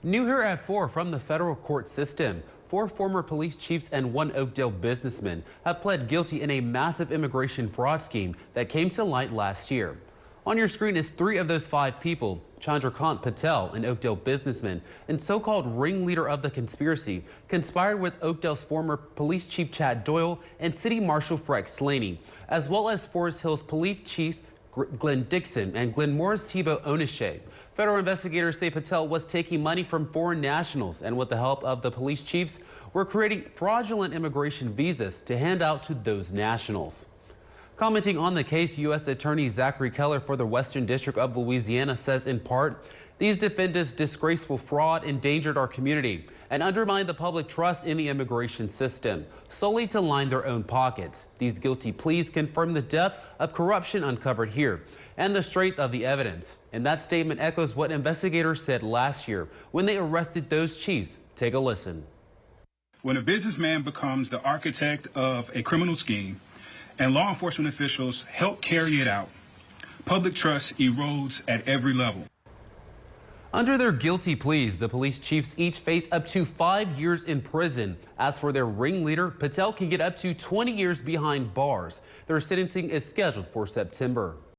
New here at 4 from the federal court system. 4 former police chiefs and 1 Oakdale businessman have pled guilty in a massive immigration fraud scheme that came to light last year. On your screen is 3 of those 5 people. Chandrakant Patel, an Oakdale businessman and so-called ringleader of the conspiracy, conspired with Oakdale's former police chief Chad Doyle and city marshal Freck Slaney, as well as Forest Hills police chiefs Glenn Dixon and Glenmore's Thibaut Onishe. Federal investigators say Patel was taking money from foreign nationals and with the help of the police chiefs were creating fraudulent immigration visas to hand out to those nationals. Commenting on the case, U.S. Attorney Zachary Keller for the Western District of Louisiana says in part, these defendants' disgraceful fraud endangered our community and undermined the public trust in the immigration system, solely to line their own pockets. These guilty pleas confirm the depth of corruption uncovered here and the strength of the evidence. And that statement echoes what investigators said last year when they arrested those chiefs. Take a listen. When a businessman becomes the architect of a criminal scheme and law enforcement officials help carry it out, public trust erodes at every level. Under their guilty pleas, the police chiefs each face up to 5 years in prison. As for their ringleader, Patel can get up to 20 years behind bars. Their sentencing is scheduled for September.